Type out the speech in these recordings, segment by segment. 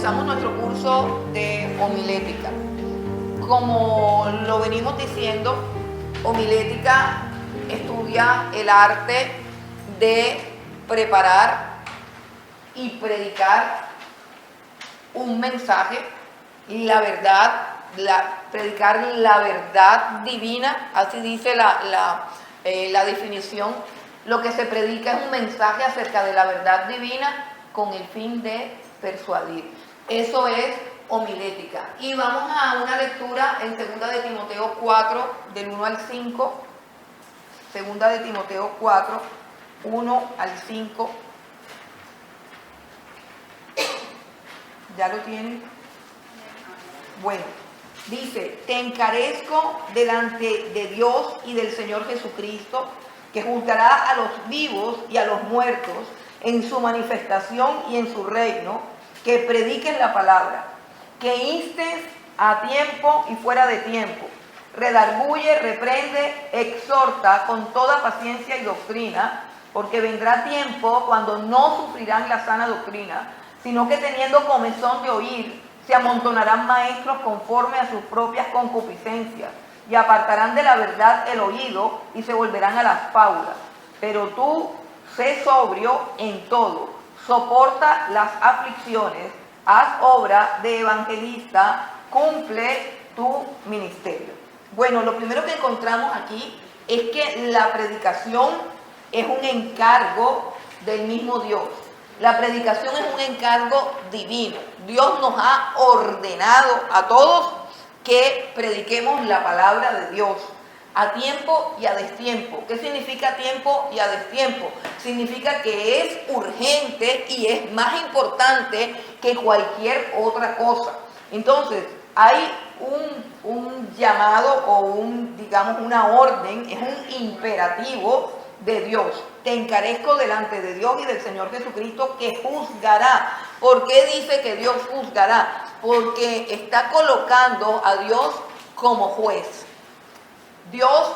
comenzamos nuestro curso de homilética. Como lo venimos diciendo, homilética estudia el arte de preparar y predicar un mensaje, la verdad, predicar la verdad divina, así dice la definición. Lo que se predica es un mensaje acerca de la verdad divina con el fin de persuadir. Eso es homilética. Y vamos a una lectura en 2 de Timoteo 4, del 1 al 5. 2 de Timoteo 4, 1 al 5. ¿Ya lo tienen? Bueno, dice: te encarezco delante de Dios y del Señor Jesucristo, que juzgará a los vivos y a los muertos en su manifestación y en su reino, que prediques la palabra, que instes a tiempo y fuera de tiempo, redarguye, reprende, exhorta con toda paciencia y doctrina, porque vendrá tiempo cuando no sufrirán la sana doctrina, sino que teniendo comezón de oír, se amontonarán maestros conforme a sus propias concupiscencias, y apartarán de la verdad el oído y se volverán a las fábulas. Pero tú, sé sobrio en todo, soporta las aflicciones, haz obra de evangelista, cumple tu ministerio. Bueno, lo primero que encontramos aquí es que la predicación es un encargo del mismo Dios. La predicación es un encargo divino. Dios nos ha ordenado a todos que prediquemos la palabra de Dios a tiempo y a destiempo. ¿Qué significa tiempo y a destiempo? Significa que es urgente y es más importante que cualquier otra cosa. Entonces, hay un llamado o digamos una orden, es un imperativo de Dios. Te encarezco delante de Dios y del Señor Jesucristo, que juzgará. ¿Por qué dice que Dios juzgará? Porque está colocando a Dios como juez. Dios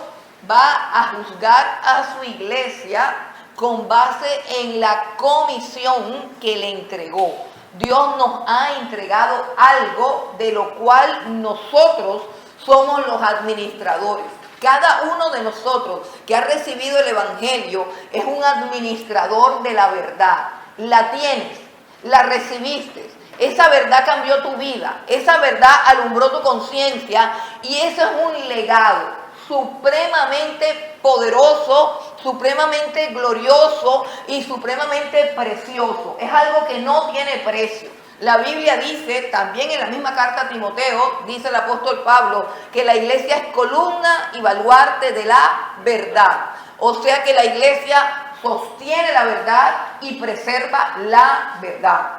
va a juzgar a su iglesia con base en la comisión que le entregó. Dios nos ha entregado algo de lo cual nosotros somos los administradores. Cada uno de nosotros que ha recibido el Evangelio es un administrador de la verdad. La tienes, la recibiste. Esa verdad cambió tu vida, esa verdad alumbró tu conciencia y eso es un legado supremamente poderoso, supremamente glorioso y supremamente precioso. Es algo que no tiene precio. La Biblia dice, también en la misma carta a Timoteo, dice el apóstol Pablo, que la iglesia es columna y baluarte de la verdad. O sea que la iglesia sostiene la verdad y preserva la verdad.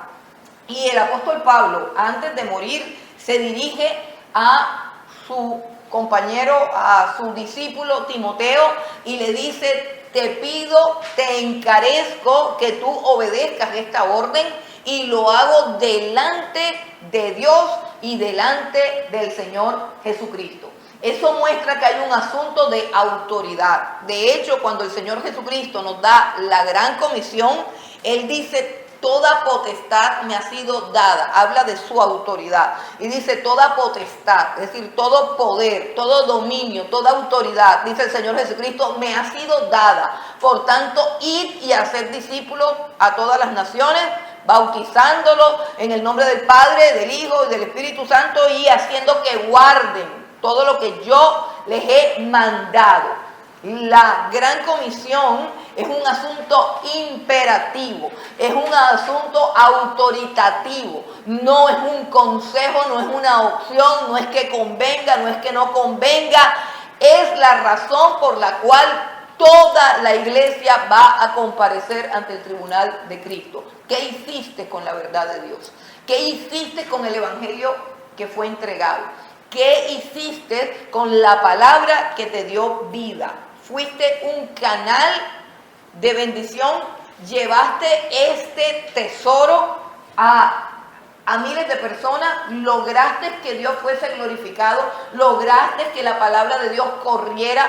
Y el apóstol Pablo, antes de morir, se dirige a su compañero, a su discípulo Timoteo, y le dice: te pido, te encarezco que tú obedezcas esta orden, y lo hago delante de Dios y delante del Señor Jesucristo. Eso muestra que hay un asunto de autoridad. De hecho, cuando el Señor Jesucristo nos da la gran comisión, Él dice: toda potestad me ha sido dada. Habla de su autoridad. Y dice toda potestad, es decir, todo poder, todo dominio, toda autoridad, dice el Señor Jesucristo, me ha sido dada. Por tanto, id y hacer discípulos a todas las naciones, bautizándolos en el nombre del Padre, del Hijo y del Espíritu Santo, y haciendo que guarden todo lo que yo les he mandado. La gran comisión es un asunto imperativo, es un asunto autoritativo, no es un consejo, no es una opción, no es que convenga, no es que no convenga, es la razón por la cual toda la iglesia va a comparecer ante el tribunal de Cristo. ¿Qué hiciste con la verdad de Dios? ¿Qué hiciste con el evangelio que fue entregado? ¿Qué hiciste con la palabra que te dio vida? Fuiste un canal de bendición, llevaste este tesoro a miles de personas, lograste que Dios fuese glorificado, lograste que la palabra de Dios corriera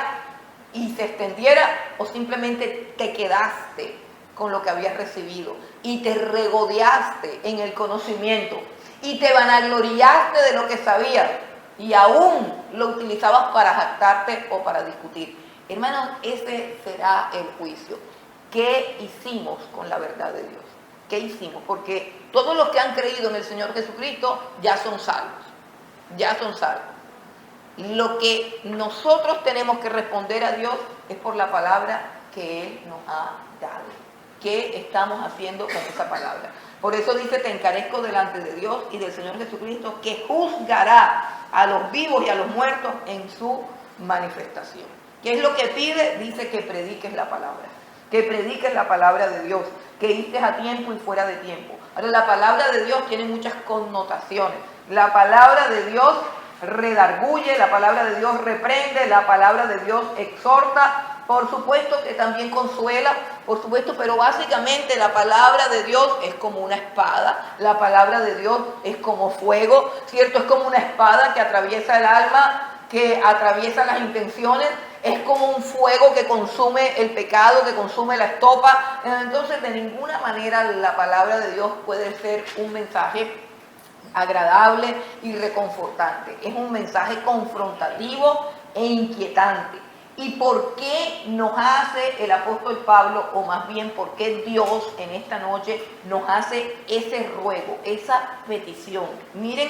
y se extendiera, o simplemente te quedaste con lo que habías recibido y te regodeaste en el conocimiento y te vanagloriaste de lo que sabías y aún lo utilizabas para jactarte o para discutir. Hermanos, ese será el juicio. ¿Qué hicimos con la verdad de Dios? ¿Qué hicimos? Porque todos los que han creído en el Señor Jesucristo ya son salvos. Ya son salvos. Lo que nosotros tenemos que responder a Dios es por la palabra que Él nos ha dado. ¿Qué estamos haciendo con esa palabra? Por eso dice, te encarezco delante de Dios y del Señor Jesucristo, que juzgará a los vivos y a los muertos en su manifestación. ¿Qué es lo que pide? Dice que prediques la palabra. Que prediques la palabra de Dios, que estés a tiempo y fuera de tiempo. Ahora, la palabra de Dios tiene muchas connotaciones. La palabra de Dios redarguye, la palabra de Dios reprende, la palabra de Dios exhorta, por supuesto que también consuela, por supuesto, pero básicamente la palabra de Dios es como una espada, la palabra de Dios es como fuego, ¿cierto? Es como una espada que atraviesa el alma, que atraviesa las intenciones, es como un fuego que consume el pecado, que consume la estopa. Entonces, de ninguna manera la palabra de Dios puede ser un mensaje agradable y reconfortante. Es un mensaje confrontativo e inquietante. ¿Y por qué nos hace el apóstol Pablo, o más bien por qué Dios en esta noche nos hace ese ruego, esa petición? Miren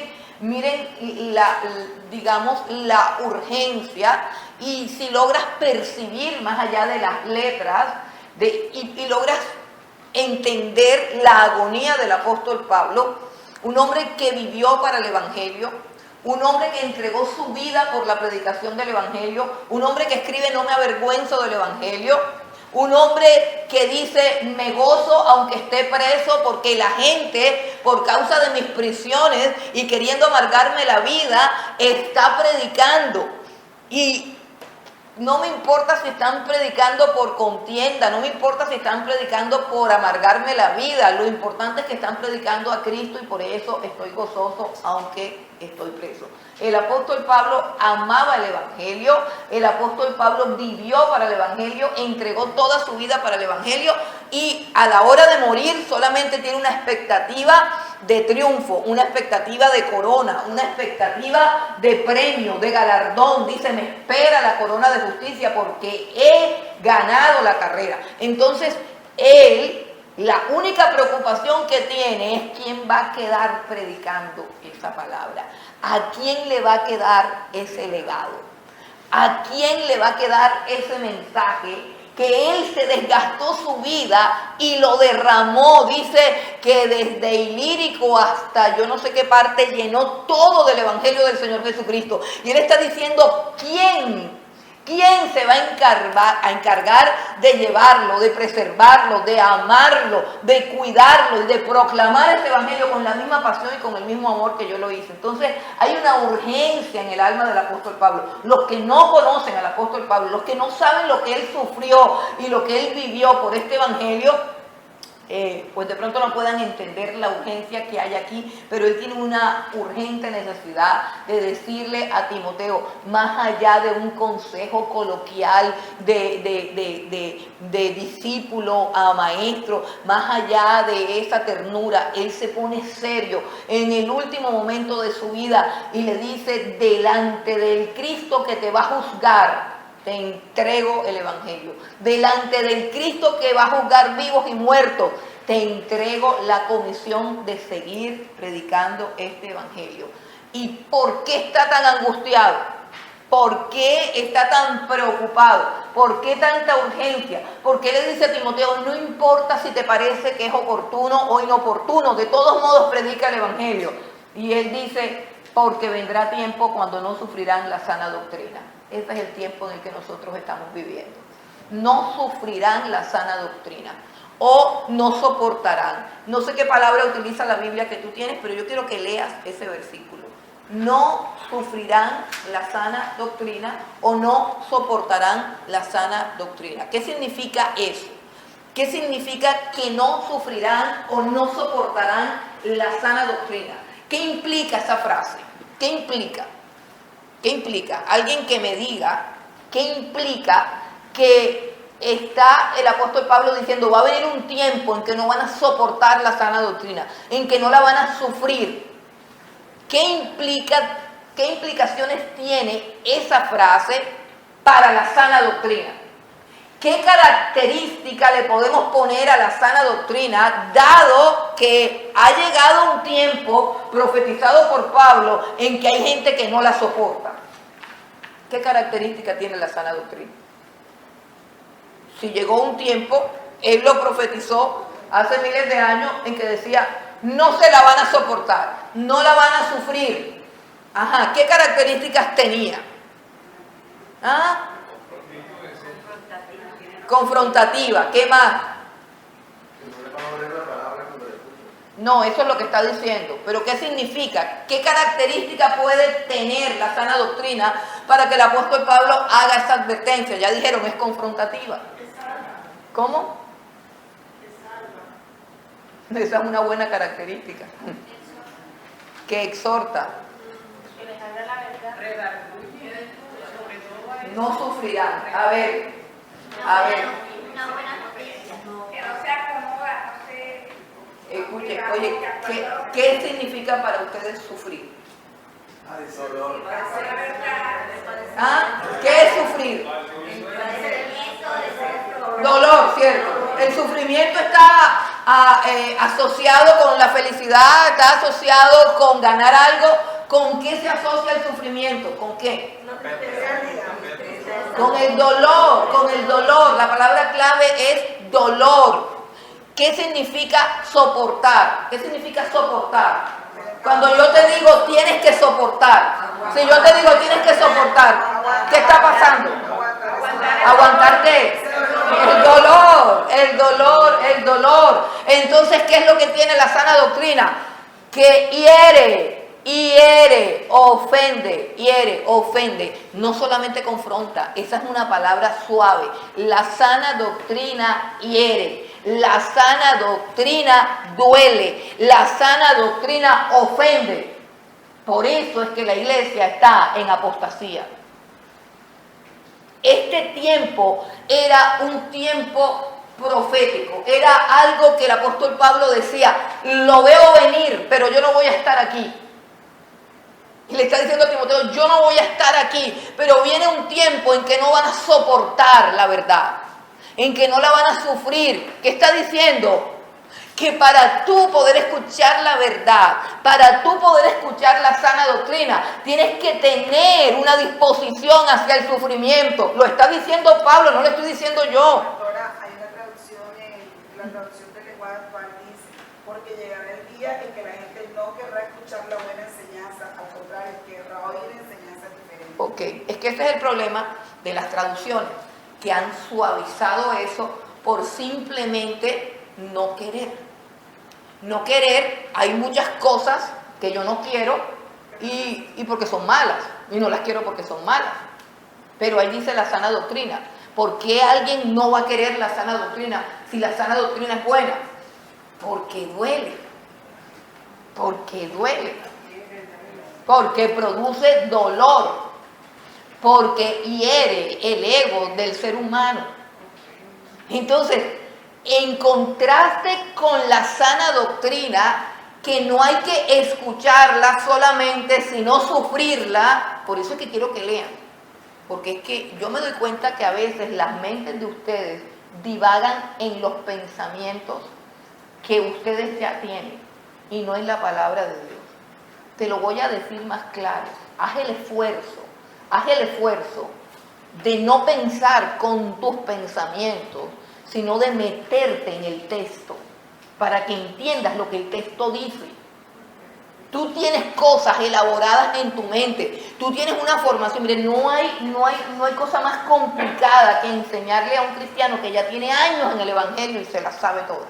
la urgencia, y si logras percibir más allá de las letras y logras entender la agonía del apóstol Pablo, un hombre que vivió para el Evangelio, un hombre que entregó su vida por la predicación del Evangelio, un hombre que escribe no me avergüenzo del Evangelio, un hombre que dice me gozo aunque esté preso porque la gente por causa de mis prisiones y queriendo amargarme la vida está predicando. Y no me importa si están predicando por contienda, no me importa si están predicando por amargarme la vida, lo importante es que están predicando a Cristo y por eso estoy gozoso aunque estoy preso. El apóstol Pablo amaba el Evangelio, el apóstol Pablo vivió para el Evangelio, entregó toda su vida para el Evangelio y a la hora de morir solamente tiene una expectativa de triunfo, una expectativa de corona, una expectativa de premio, de galardón. Dice, me espera la corona de justicia porque he ganado la carrera. Entonces, él, la única preocupación que tiene es quién va a quedar predicando esa palabra, a quién le va a quedar ese legado, a quién le va a quedar ese mensaje que él se desgastó su vida y lo derramó. Dice que desde Ilírico hasta yo no sé qué parte llenó todo del Evangelio del Señor Jesucristo. Y él está diciendo, ¿quién se va a encargar de llevarlo, de preservarlo, de amarlo, de cuidarlo y de proclamar este Evangelio con la misma pasión y con el mismo amor que yo lo hice? Entonces hay una urgencia en el alma del apóstol Pablo. Los que no conocen al apóstol Pablo, los que no saben lo que él sufrió y lo que él vivió por este Evangelio, pues de pronto no puedan entender la urgencia que hay aquí, pero él tiene una urgente necesidad de decirle a Timoteo, más allá de un consejo coloquial de discípulo a maestro, más allá de esa ternura, él se pone serio en el último momento de su vida y le dice, delante del Cristo que te va a juzgar, te entrego el Evangelio. Delante del Cristo que va a juzgar vivos y muertos, te entrego la comisión de seguir predicando este Evangelio. ¿Y por qué está tan angustiado? ¿Por qué está tan preocupado? ¿Por qué tanta urgencia? ¿Por qué le dice a Timoteo, no importa si te parece que es oportuno o inoportuno, de todos modos predica el Evangelio? Y él dice, porque vendrá tiempo cuando no sufrirán la sana doctrina. Este es el tiempo en el que nosotros estamos viviendo. No sufrirán la sana doctrina o no soportarán. No sé qué palabra utiliza la Biblia que tú tienes, pero yo quiero que leas ese versículo. No sufrirán la sana doctrina o no soportarán la sana doctrina. ¿Qué significa eso? ¿Qué significa que no sufrirán o no soportarán la sana doctrina? ¿Qué implica esa frase? ¿Qué implica? ¿Qué implica? Alguien que me diga qué implica que está el apóstol Pablo diciendo, va a venir un tiempo en que no van a soportar la sana doctrina, en que no la van a sufrir. ¿Qué implicaciones tiene esa frase para la sana doctrina? ¿Qué característica le podemos poner a la sana doctrina, dado que ha llegado un tiempo profetizado por Pablo en que hay gente que no la soporta? ¿Qué característica tiene la sana doctrina? Si llegó un tiempo, él lo profetizó hace miles de años, en que decía, no se la van a soportar, no la van a sufrir. Ajá, ¿qué características tenía? ¿Ah? Confrontativa. ¿Qué más? No, eso es lo que está diciendo. Pero ¿qué significa? ¿Qué característica puede tener la sana doctrina para que el apóstol Pablo haga esa advertencia? Ya dijeron, es confrontativa. ¿Cómo? Esa es una buena característica. Que exhorta. No sufrirán. A ver. Una buena noticia. Que no se acomoda, no se... Escuche, oye, ¿qué significa para ustedes sufrir? ¿Ah? ¿Qué es sufrir? Dolor, ¿cierto? El sufrimiento está asociado con la felicidad, está asociado con ganar algo. ¿Con qué se asocia el sufrimiento? ¿Con qué? Con el dolor, con el dolor. La palabra clave es dolor. ¿Qué significa soportar? ¿Qué significa soportar? Cuando yo te digo tienes que soportar. Si yo te digo tienes que soportar, ¿qué está pasando? ¿Aguantar qué? El dolor, el dolor, el dolor. Entonces, ¿qué es lo que tiene la sana doctrina? Que hiere, ofende, no solamente confronta, esa es una palabra suave. La sana doctrina hiere, la sana doctrina duele, la sana doctrina ofende. Por eso es que la iglesia está en apostasía. Este tiempo era un tiempo profético, era algo que el apóstol Pablo decía, lo veo venir, pero yo no voy a estar aquí. Y le está diciendo a Timoteo, yo no voy a estar aquí, pero viene un tiempo en que no van a soportar la verdad, en que no la van a sufrir. ¿Qué está diciendo? Que para tú poder escuchar la verdad, para tú poder escuchar la sana doctrina, tienes que tener una disposición hacia el sufrimiento. Lo está diciendo Pablo, no lo estoy diciendo yo. Ahora hay una traducción, la traducción del lenguaje actual dice, porque llegará el día en que la gente no querrá escuchar la buena enseñanza, al contrario, querrá oír enseñanzas diferentes. Ok, es que ese es el problema de las traducciones, que han suavizado eso por simplemente no querer. No querer, hay muchas cosas que yo no quiero y porque son malas, y no las quiero porque son malas. Pero ahí dice la sana doctrina. ¿Por qué alguien no va a querer la sana doctrina si la sana doctrina es buena? Porque duele. Porque duele. Porque produce dolor. Porque hiere el ego del ser humano. Entonces, en contraste con la sana doctrina, que no hay que escucharla solamente, sino sufrirla. Por eso es que quiero que lean. Porque es que yo me doy cuenta que a veces las mentes de ustedes divagan en los pensamientos que ustedes ya tienen. Y no es la palabra de Dios. Te lo voy a decir más claro. Haz el esfuerzo de no pensar con tus pensamientos, sino de meterte en el texto, para que entiendas lo que el texto dice. Tú tienes cosas elaboradas en tu mente, tú tienes una formación. Mire, no hay cosa más complicada que enseñarle a un cristiano que ya tiene años en el evangelio y se la sabe todo.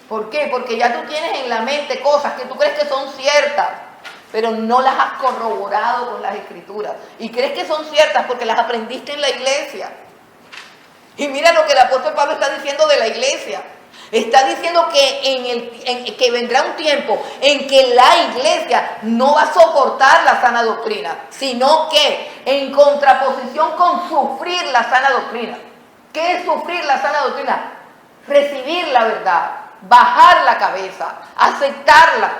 ¿Por qué? Porque ya tú tienes en la mente cosas que tú crees que son ciertas, pero no las has corroborado con las escrituras. Y crees que son ciertas porque las aprendiste en la iglesia. Y mira lo que el apóstol Pablo está diciendo de la iglesia. Está diciendo que que vendrá un tiempo en que la iglesia no va a soportar la sana doctrina, sino que en contraposición con sufrir la sana doctrina. ¿Qué es sufrir la sana doctrina? Recibir la verdad, bajar la cabeza, aceptarla,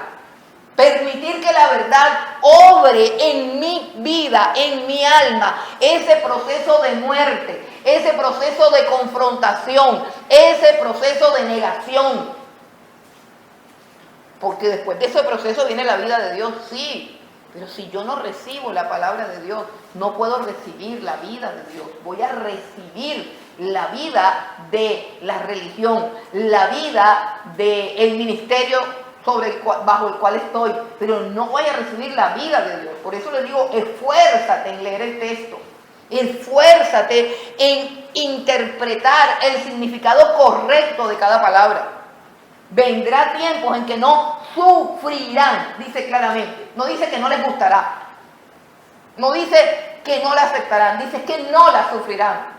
permitir que la verdad obre en mi vida, en mi alma, ese proceso de muerte, ese proceso de confrontación, ese proceso de negación. Porque después de ese proceso viene la vida de Dios, sí. Pero si yo no recibo la palabra de Dios, no puedo recibir la vida de Dios. Voy a recibir la vida de la religión, la vida del ministerio bajo el cual estoy, pero no voy a recibir la vida de Dios. Por eso le digo, esfuérzate en leer el texto, esfuérzate en interpretar el significado correcto de cada palabra. Vendrá tiempos en que no sufrirán, dice claramente. No dice que no les gustará. No dice que no la aceptarán, dice que no la sufrirán.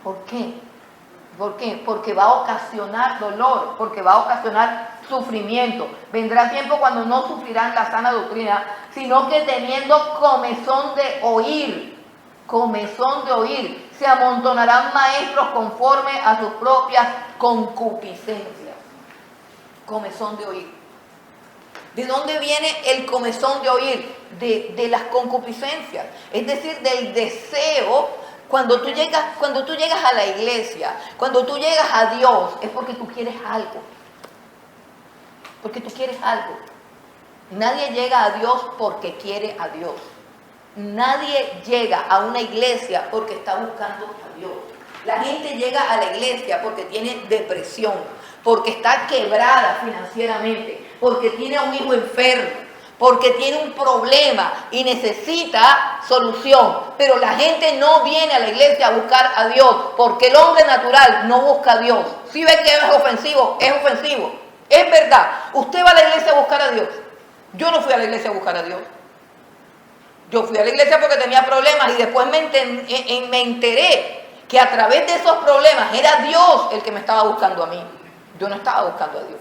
¿Por qué? ¿Por qué? Porque va a ocasionar dolor, porque va a ocasionar sufrimiento. Vendrá tiempo cuando no sufrirán la sana doctrina, sino que teniendo comezón de oír, se amontonarán maestros conforme a sus propias concupiscencias. Comezón de oír. ¿De dónde viene el comezón de oír? De las concupiscencias, es decir, del deseo. Cuando tú llegas a la iglesia, cuando tú llegas a Dios, es porque tú quieres algo. Porque tú quieres algo. Nadie llega a Dios porque quiere a Dios. Nadie llega a una iglesia porque está buscando a Dios. La gente llega a la iglesia porque tiene depresión, porque está quebrada financieramente, porque tiene a un hijo enfermo, porque tiene un problema y necesita solución. Pero la gente no viene a la iglesia a buscar a Dios, porque el hombre natural no busca a Dios. Si ve que es ofensivo, es ofensivo. Es verdad, usted va a la iglesia a buscar a Dios. Yo no fui a la iglesia a buscar a Dios. Yo fui a la iglesia porque tenía problemas y después me enteré que a través de esos problemas era Dios el que me estaba buscando a mí. Yo no estaba buscando a Dios.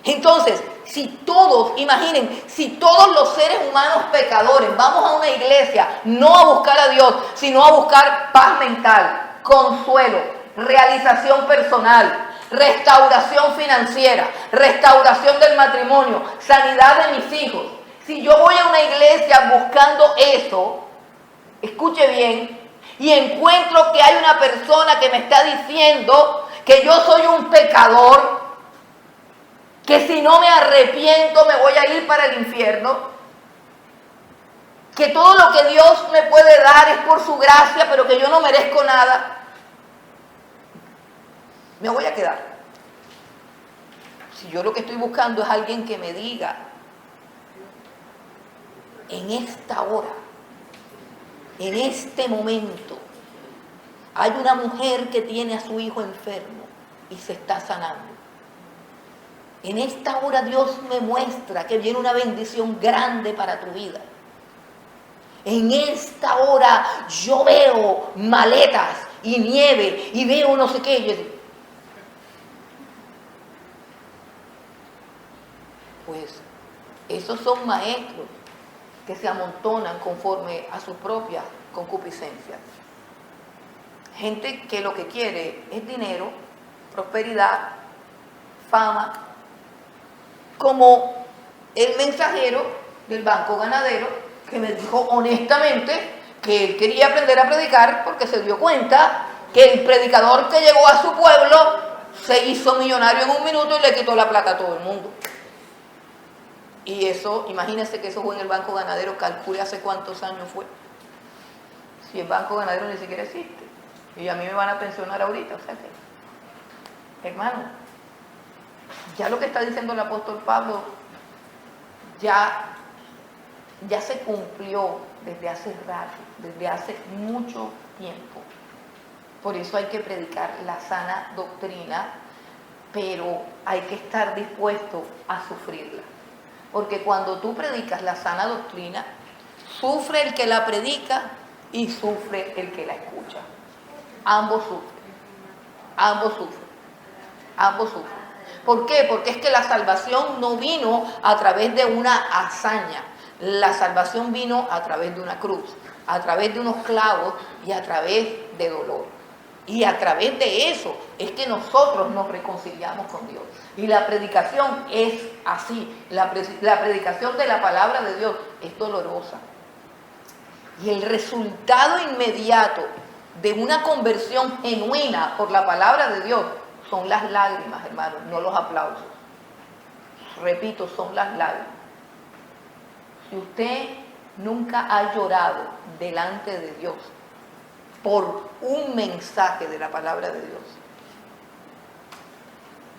Entonces, si todos los seres humanos pecadores vamos a una iglesia no a buscar a Dios, sino a buscar paz mental, consuelo, realización personal, restauración financiera, restauración del matrimonio, sanidad de mis hijos. Si yo voy a una iglesia buscando eso, escuche bien, y encuentro que hay una persona que me está diciendo que yo soy un pecador, que si no me arrepiento me voy a ir para el infierno, que todo lo que Dios me puede dar es por su gracia, pero que yo no merezco nada, me voy a quedar. Si yo lo que estoy buscando es alguien que me diga, en esta hora, en este momento, hay una mujer que tiene a su hijo enfermo y se está sanando. En esta hora Dios me muestra que viene una bendición grande para tu vida. En esta hora yo veo maletas y nieve y veo no sé qué. Yo digo, pues esos son maestros que se amontonan conforme a sus propias concupiscencias. Gente que lo que quiere es dinero, prosperidad, fama, como el mensajero del Banco Ganadero que me dijo honestamente que él quería aprender a predicar porque se dio cuenta que el predicador que llegó a su pueblo se hizo millonario en un minuto y le quitó la plata a todo el mundo. Y eso, imagínense que eso fue en el Banco Ganadero, calcule hace cuántos años fue. Si el Banco Ganadero ni siquiera existe. Y a mí me van a pensionar ahorita, o sea que, hermano, ya lo que está diciendo el apóstol Pablo, ya se cumplió desde hace rato, desde hace mucho tiempo. Por eso hay que predicar la sana doctrina, pero hay que estar dispuesto a sufrirla. Porque cuando tú predicas la sana doctrina, sufre el que la predica y sufre el que la escucha. Ambos sufren. ¿Por qué? Porque es que la salvación no vino a través de una hazaña. La salvación vino a través de una cruz, a través de unos clavos y a través de dolor. Y a través de eso es que nosotros nos reconciliamos con Dios. Y la predicación es así. La predicación de la palabra de Dios es dolorosa. Y el resultado inmediato de una conversión genuina por la palabra de Dios son las lágrimas, hermanos, no los aplausos. Repito, son las lágrimas. Si usted nunca ha llorado delante de Dios por un mensaje de la palabra de Dios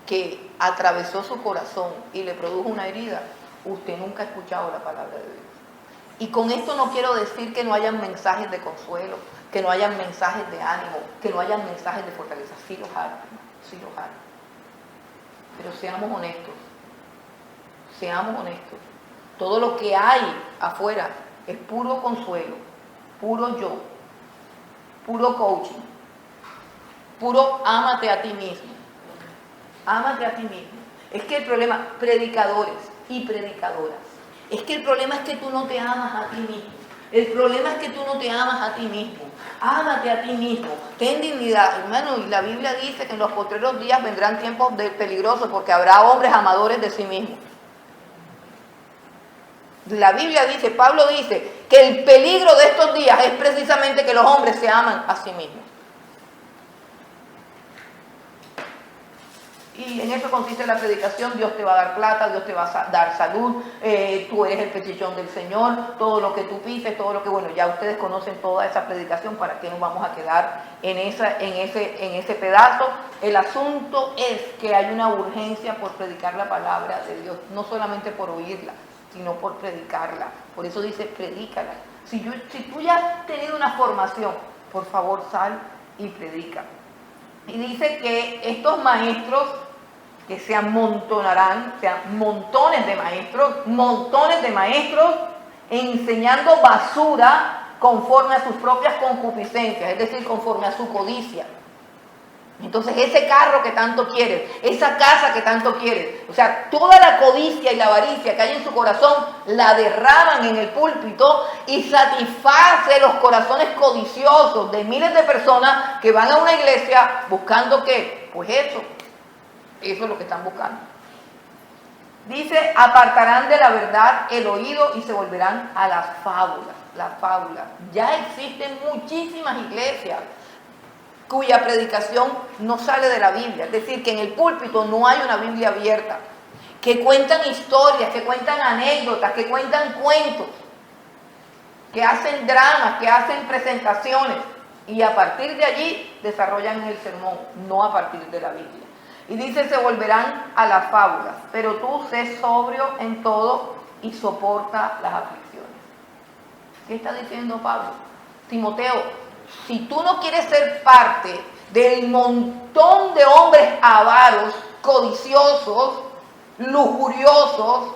que atravesó su corazón y le produjo una herida, usted nunca ha escuchado la palabra de Dios. Y con esto no quiero decir que no hayan mensajes de consuelo, que no hayan mensajes de ánimo, que no hayan mensajes de fortaleza. Sí los hay, sí los hay. Pero seamos honestos, seamos honestos. Todo lo que hay afuera es puro consuelo, puro yo, puro coaching, puro ámate a ti mismo. Ámate a ti mismo. Es que el problema, predicadores y predicadoras, es que el problema es que tú no te amas a ti mismo. El problema es que tú no te amas a ti mismo. Ámate a ti mismo. Ten dignidad, hermano. Y la Biblia dice que en los postreros días vendrán tiempos peligrosos porque habrá hombres amadores de sí mismos. La Biblia dice, Pablo dice, que el peligro de estos días es precisamente que los hombres se aman a sí mismos. Y en eso consiste la predicación. Dios te va a dar plata, Dios te va a dar salud, tú eres el pechichón del Señor, todo lo que tú pises, todo lo que, bueno, ya ustedes conocen toda esa predicación, ¿para qué nos vamos a quedar en ese pedazo? El asunto es que hay una urgencia por predicar la palabra de Dios, no solamente por oírla, sino por predicarla. Por eso dice, predícala. Si tú ya has tenido una formación, por favor sal y predica. Y dice que estos maestros que se amontonarán, sean montones de maestros enseñando basura conforme a sus propias concupiscencias, es decir, conforme a su codicia. Entonces ese carro que tanto quieres, esa casa que tanto quieres, o sea, toda la codicia y la avaricia que hay en su corazón, la derraman en el púlpito y satisface los corazones codiciosos de miles de personas que van a una iglesia buscando ¿qué? Pues eso es lo que están buscando. Dice, apartarán de la verdad el oído y se volverán a las fábulas. Ya existen muchísimas iglesias cuya predicación no sale de la Biblia, es decir, que en el púlpito no hay una Biblia abierta, que cuentan historias, que cuentan anécdotas, que cuentan cuentos, que hacen dramas, que hacen presentaciones, y a partir de allí desarrollan el sermón, no a partir de la Biblia. Y dice, se volverán a las fábulas, pero tú sé sobrio en todo y soporta las aflicciones. ¿Qué está diciendo Pablo? Timoteo, si tú no quieres ser parte del montón de hombres avaros, codiciosos, lujuriosos,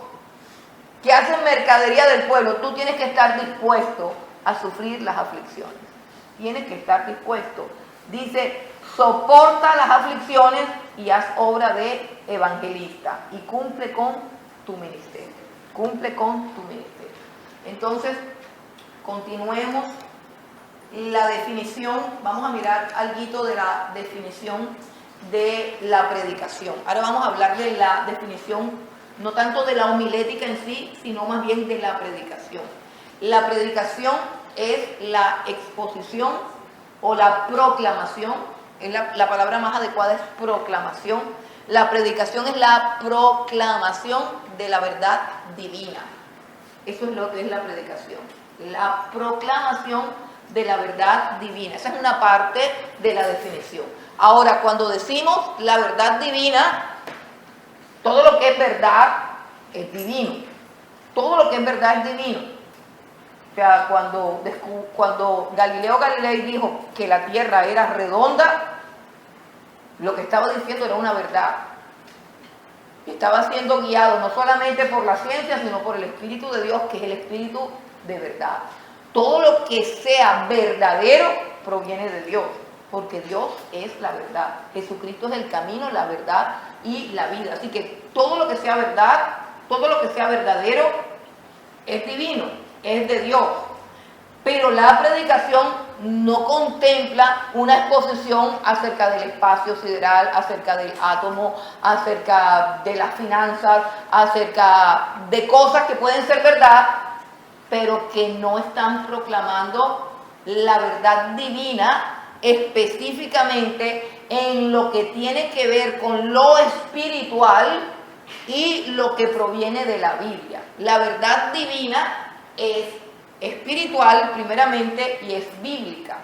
que hacen mercadería del pueblo, tú tienes que estar dispuesto a sufrir las aflicciones. Tienes que estar dispuesto. Dice, soporta las aflicciones y haz obra de evangelista y cumple con tu ministerio. Cumple con tu ministerio. Entonces, continuemos. La definición, vamos a mirar algo de la definición de la predicación. Ahora vamos a hablar de la definición, no tanto de la homilética en sí, sino más bien de la predicación. La predicación es la exposición o la proclamación, la palabra más adecuada es proclamación. La predicación es la proclamación de la verdad divina. Eso es lo que es la predicación, la proclamación de la verdad divina. Esa es una parte de la definición. Ahora, cuando decimos la verdad divina, todo lo que es verdad es divino. Todo lo que es verdad es divino. O sea, cuando Galileo Galilei dijo que la tierra era redonda, lo que estaba diciendo era una verdad. Estaba siendo guiado no solamente por la ciencia, sino por el Espíritu de Dios, que es el Espíritu de verdad. Todo lo que sea verdadero proviene de Dios, porque Dios es la verdad. Jesucristo es el camino, la verdad y la vida. Así que todo lo que sea verdad, todo lo que sea verdadero, es divino, es de Dios. Pero la predicación no contempla una exposición acerca del espacio sideral, acerca del átomo, acerca de las finanzas, acerca de cosas que pueden ser verdad, pero que no están proclamando la verdad divina específicamente en lo que tiene que ver con lo espiritual y lo que proviene de la Biblia. La verdad divina es espiritual primeramente y es bíblica.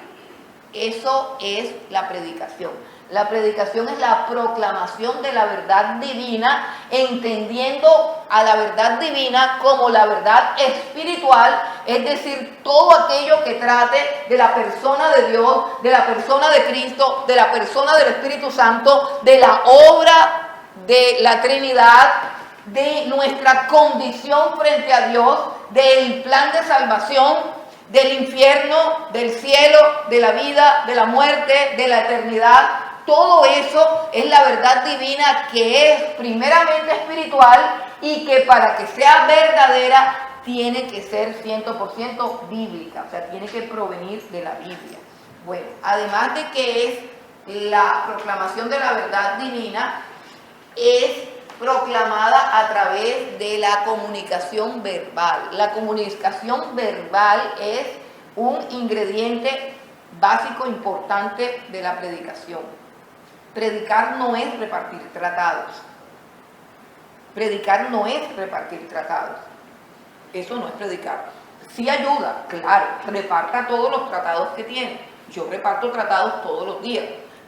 Eso es la predicación. La predicación es la proclamación de la verdad divina, entendiendo a la verdad divina como la verdad espiritual, es decir, todo aquello que trate de la persona de Dios, de la persona de Cristo, de la persona del Espíritu Santo, de la obra de la Trinidad, de nuestra condición frente a Dios, del plan de salvación, del infierno, del cielo, de la vida, de la muerte, de la eternidad. Todo eso es la verdad divina que es primeramente espiritual y que para que sea verdadera tiene que ser 100% bíblica, o sea, tiene que provenir de la Biblia. Bueno, además de que es la proclamación de la verdad divina, es proclamada a través de la comunicación verbal. La comunicación verbal es un ingrediente básico importante de la predicación. Predicar no es repartir tratados. Predicar no es repartir tratados. Eso no es predicar. Sí ayuda, claro, reparta todos los tratados que tiene. Yo reparto tratados todos los días,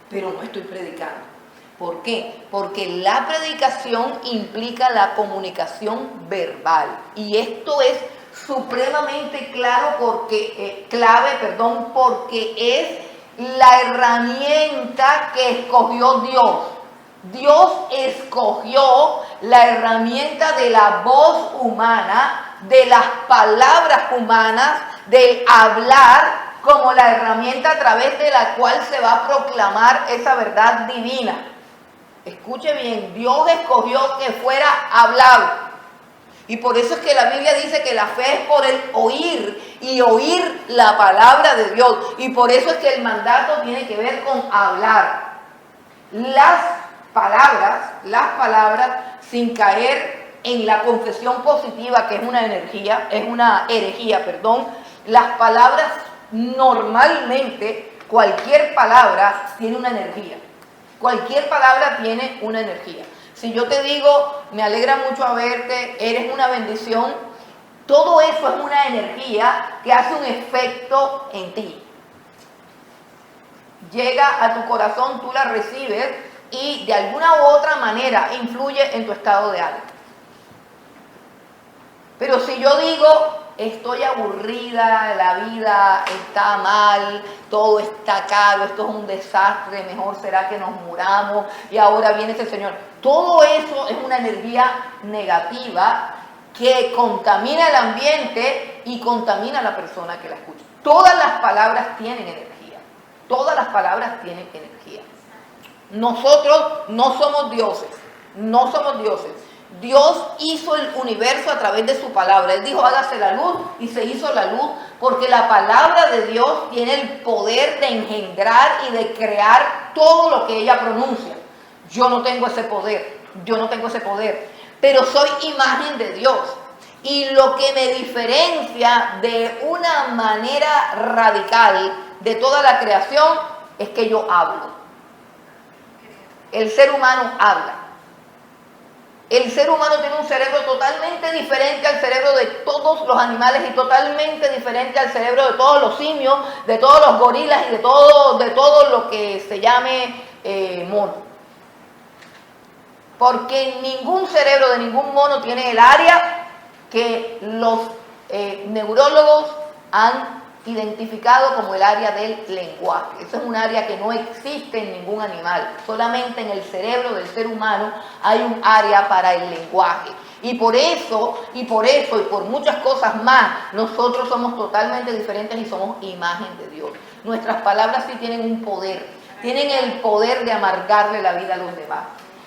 pero no estoy predicando. ¿Por qué? Porque la predicación implica la comunicación verbal. Y esto es supremamente claro porque es la herramienta que escogió Dios. Dios escogió la herramienta de la voz humana, de las palabras humanas, del hablar, como la herramienta a través de la cual se va a proclamar esa verdad divina. Escuche bien, Dios escogió que fuera hablado. Y por eso es que la Biblia dice que la fe es por el oír y oír la palabra de Dios. Y por eso es que el mandato tiene que ver con hablar. Las palabras sin caer en la confesión positiva, que es una herejía, las palabras normalmente, cualquier palabra tiene una energía. Cualquier palabra tiene una energía. Si yo te digo, me alegra mucho verte, eres una bendición, todo eso es una energía que hace un efecto en ti. Llega a tu corazón, tú la recibes y de alguna u otra manera influye en tu estado de ánimo. Pero si yo digo, estoy aburrida, la vida está mal, todo está caro, esto es un desastre, mejor será que nos muramos y ahora viene ese Señor. Todo eso es una energía negativa que contamina el ambiente y contamina a la persona que la escucha. Todas las palabras tienen energía, todas las palabras tienen energía. Nosotros no somos dioses, no somos dioses. Dios hizo el universo a través de su palabra. Él dijo, hágase la luz, y se hizo la luz, porque la palabra de Dios tiene el poder de engendrar y de crear todo lo que ella pronuncia. Yo no tengo ese poder, pero soy imagen de Dios. Y lo que me diferencia de una manera radical de toda la creación es que yo hablo. El ser humano habla. El ser humano tiene un cerebro totalmente diferente al cerebro de todos los animales y totalmente diferente al cerebro de todos los simios, de todos los gorilas y de todo lo que se llame mono. Porque ningún cerebro de ningún mono tiene el área que los neurólogos han identificado como el área del lenguaje. Eso es un área que no existe en ningún animal. Solamente en el cerebro del ser humano hay un área para el lenguaje. Y por eso y por muchas cosas más, nosotros somos totalmente diferentes y somos imagen de Dios. Nuestras palabras sí tienen un poder. Tienen el poder de amargarle la vida a los demás.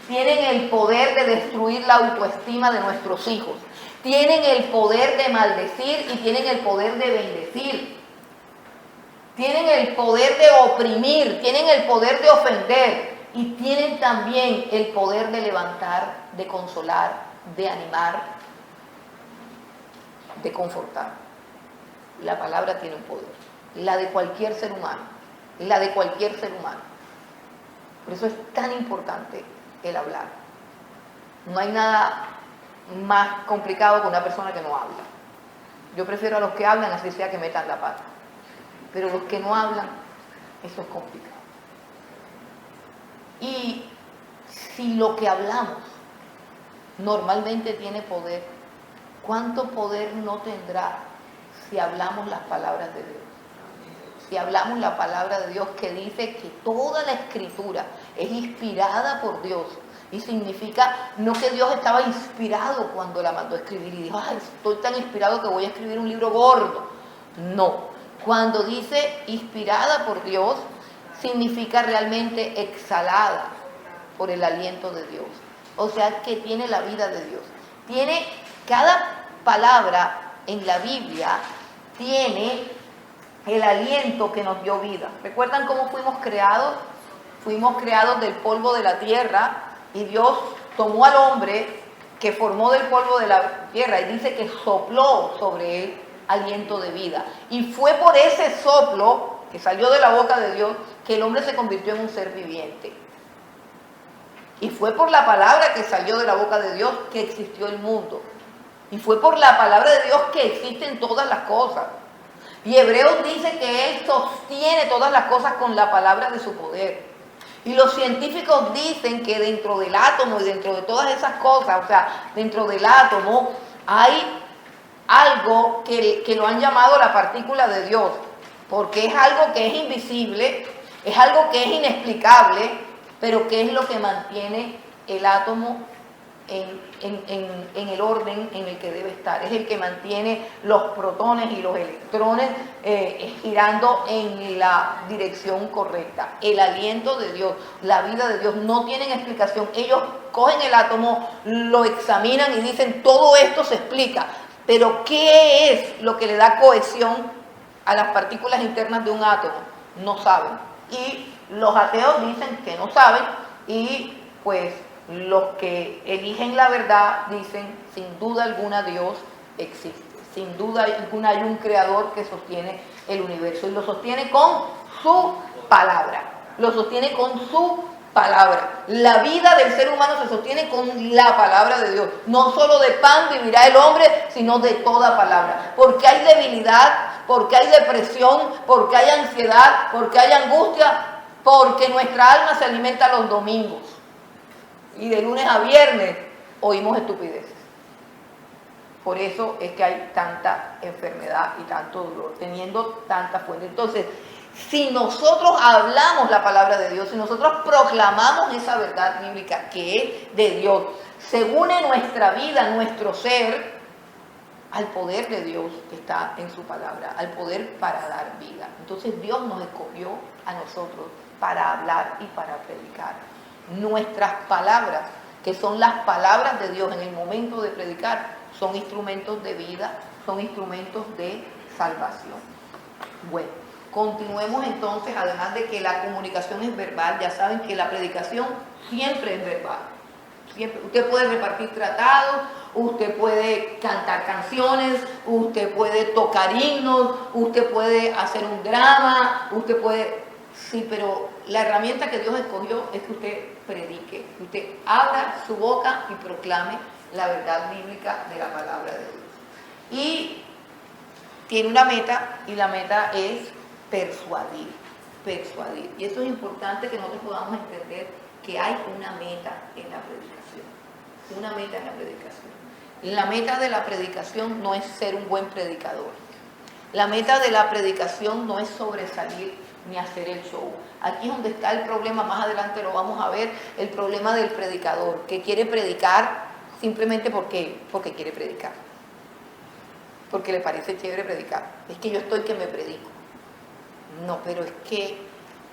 Tienen el poder de destruir la autoestima de nuestros hijos. tienen el poder de maldecir y tienen el poder de bendecir. Tienen el poder de oprimir, tienen el poder de ofender y tienen también el poder de levantar, de consolar, de animar, de confortar. La palabra tiene un poder, la de cualquier ser humano, la de cualquier ser humano. Por eso es tan importante el hablar. No hay nada más complicado que una persona que no habla. Yo prefiero a los que hablan, así sea que metan la pata. Pero los que no hablan, eso es complicado. Y si lo que hablamos normalmente tiene poder, ¿cuánto poder no tendrá si hablamos las palabras de Dios? Si hablamos la palabra de Dios que dice que toda la escritura es inspirada por Dios. Y significa no que Dios estaba inspirado cuando la mandó a escribir y dijo, ay, estoy tan inspirado que voy a escribir un libro gordo. No. Cuando dice inspirada por Dios, significa realmente exhalada por el aliento de Dios. O sea, que tiene la vida de Dios. Tiene cada palabra en la Biblia, tiene el aliento que nos dio vida. ¿Recuerdan cómo fuimos creados? Fuimos creados del polvo de la tierra y Dios tomó al hombre que formó del polvo de la tierra y dice que sopló sobre él aliento de vida. Y fue por ese soplo que salió de la boca de Dios que el hombre se convirtió en un ser viviente. Y fue por la palabra que salió de la boca de Dios que existió el mundo. Y fue por la palabra de Dios que existen todas las cosas. Y Hebreos dice que Él sostiene todas las cosas con la palabra de su poder. Y los científicos dicen que dentro del átomo y dentro de todas esas cosas, o sea, dentro del átomo hay algo que lo han llamado la partícula de Dios, porque es algo que es invisible, es algo que es inexplicable, pero que es lo que mantiene el átomo en el orden en el que debe estar. Es el que mantiene los protones y los electrones girando en la dirección correcta. El aliento de Dios, la vida de Dios no tienen explicación. Ellos cogen el átomo, lo examinan y dicen todo esto se explica. Pero ¿qué es lo que le da cohesión a las partículas internas de un átomo? No saben. Y los ateos dicen que no saben y pues los que eligen la verdad dicen, sin duda alguna Dios existe. Sin duda alguna hay un creador que sostiene el universo y lo sostiene con su palabra. Lo sostiene con su palabra. La vida del ser humano se sostiene con la palabra de Dios. No solo de pan vivirá el hombre, sino de toda palabra. Porque hay debilidad, porque hay depresión, porque hay ansiedad, porque hay angustia, porque nuestra alma se alimenta los domingos. Y de lunes a viernes oímos estupideces. Por eso es que hay tanta enfermedad y tanto dolor, teniendo tanta fuente. Entonces, si nosotros hablamos la palabra de Dios, si nosotros proclamamos esa verdad bíblica que es de Dios, se une nuestra vida, nuestro ser, al poder de Dios que está en su palabra, al poder para dar vida. Entonces Dios nos escogió a nosotros para hablar y para predicar. Nuestras palabras, que son las palabras de Dios en el momento de predicar, son instrumentos de vida, son instrumentos de salvación. Bueno, continuemos entonces, además de que la comunicación es verbal, ya saben que la predicación siempre es verbal. Siempre. Usted puede repartir tratados, usted puede cantar canciones, usted puede tocar himnos, usted puede hacer un drama, usted puede... Sí, pero la herramienta que Dios escogió es que usted predique, que usted abra su boca y proclame la verdad bíblica de la palabra de Dios. Y tiene una meta, y la meta es persuadir. Y eso es importante que nosotros podamos entender que hay una meta en la predicación. Una meta en la predicación. La meta de la predicación no es ser un buen predicador. La meta de la predicación no es sobresalir ni hacer el show. Aquí es donde está el problema, más adelante lo vamos a ver, el problema del predicador, que quiere predicar simplemente porque quiere predicar. Porque le parece chévere predicar. Es que yo estoy que me predico. No, pero es que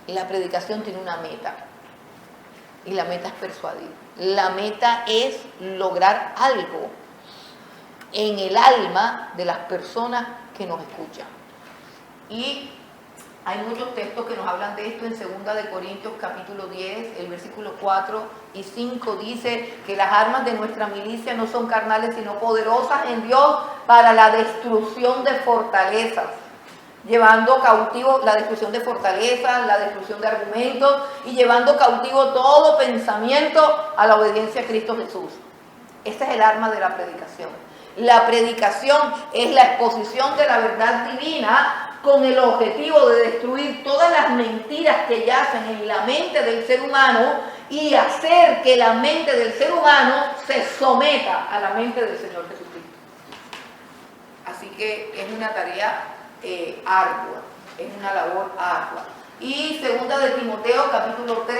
la predicación tiene una meta. Y la meta es persuadir. La meta es lograr algo en el alma de las personas que nos escuchan. Y hay muchos textos que nos hablan de esto. En 2 de Corintios capítulo 10, el versículo 4 y 5 dice que las armas de nuestra milicia no son carnales sino poderosas en Dios para la destrucción de fortalezas, llevando cautivo la destrucción de fortalezas, la destrucción de argumentos y llevando cautivo todo pensamiento a la obediencia a Cristo Jesús. Este es el arma de la predicación. La predicación es la exposición de la verdad divina con el objetivo de destruir todas las mentiras que yacen en la mente del ser humano y hacer que la mente del ser humano se someta a la mente del Señor Jesucristo. Así que es una tarea ardua, es una labor ardua. Y 2 de Timoteo capítulo 3,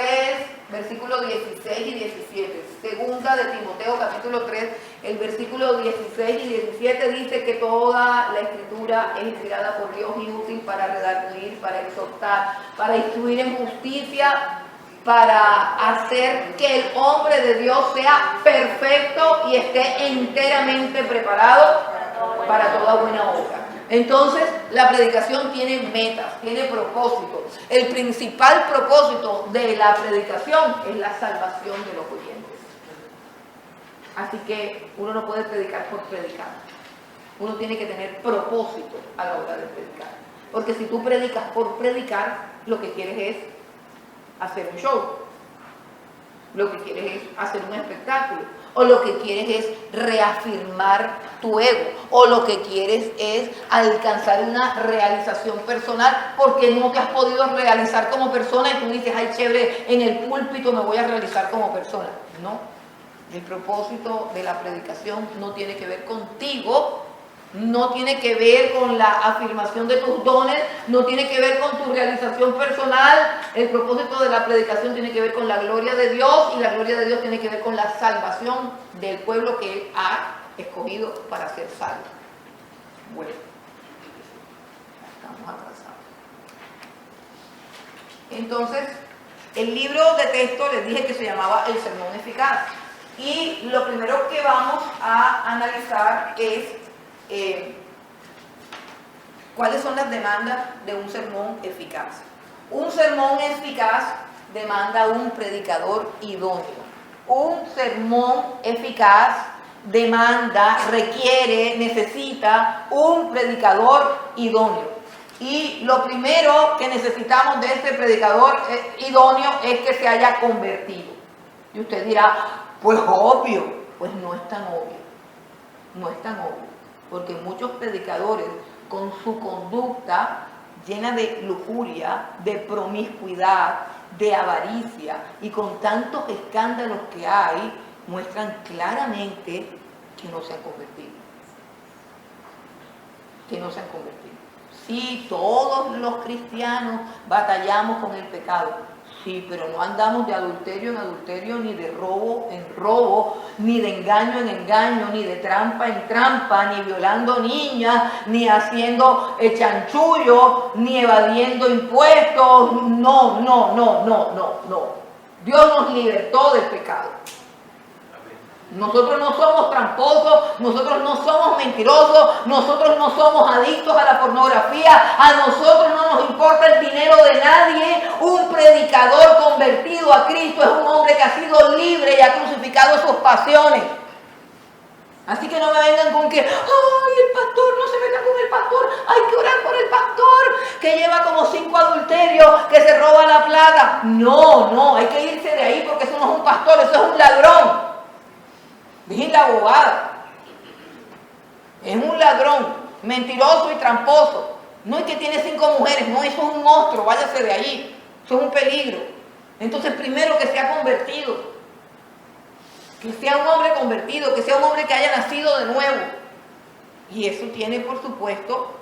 versículos 16 y 17. 2 de Timoteo capítulo 3, el versículo 16 y 17 dice que toda la escritura es inspirada por Dios y útil para redarguir, para exhortar, para instruir en justicia, para hacer que el hombre de Dios sea perfecto y esté enteramente preparado para toda buena obra. Entonces, la predicación tiene metas, tiene propósitos. El principal propósito de la predicación es la salvación de los oyentes. Así que uno no puede predicar por predicar. Uno tiene que tener propósito a la hora de predicar. Porque si tú predicas por predicar, lo que quieres es hacer un show. Lo que quieres es hacer un espectáculo. O lo que quieres es reafirmar tu ego. O lo que quieres es alcanzar una realización personal porque no te has podido realizar como persona y tú dices, ay chévere, en el púlpito me voy a realizar como persona. No, el propósito de la predicación no tiene que ver contigo, no tiene que ver con la afirmación de tus dones, no tiene que ver con tu realización personal. El propósito de la predicación tiene que ver con la gloria de Dios y la gloria de Dios tiene que ver con la salvación del pueblo que Él ha escogido para ser salvo. Bueno, estamos atrasados. Entonces, el libro de texto les dije que se llamaba El Sermón Eficaz. Y lo primero que vamos a analizar es ¿cuáles son las demandas de un sermón eficaz? Un sermón eficaz demanda un predicador idóneo. Un sermón eficaz demanda, requiere, necesita un predicador idóneo. Y lo primero que necesitamos de este predicador idóneo es que se haya convertido. Y usted dirá, pues obvio. Pues no es tan obvio. No es tan obvio. Porque muchos predicadores con su conducta llena de lujuria, de promiscuidad, de avaricia y con tantos escándalos que hay, muestran claramente que no se han convertido. Que no se han convertido. Sí, todos los cristianos batallamos con el pecado. Sí, pero no andamos de adulterio en adulterio, ni de robo en robo, ni de engaño en engaño, ni de trampa en trampa, ni violando niñas, ni haciendo chanchullo, ni evadiendo impuestos. No. Dios nos libertó del pecado. Nosotros no somos tramposos, nosotros no somos mentirosos, nosotros no somos adictos a la pornografía, a nosotros no nos importa el dinero de nadie. Un predicador convertido a Cristo es un hombre que ha sido libre y ha crucificado sus pasiones. Así que no me vengan con que, ay, el pastor, no se meta con el pastor, hay que orar por el pastor, que lleva como 5 adulterios, que se roba la plata. No, hay que irse de ahí porque eso no es un pastor, eso es un ladrón. Dije la abogada. Es un ladrón, mentiroso y tramposo. No es que tiene 5 mujeres, no, eso es un monstruo, váyase de allí. Eso es un peligro. Entonces, primero que sea convertido. Que sea un hombre convertido, que sea un hombre que haya nacido de nuevo. Y eso tiene, por supuesto,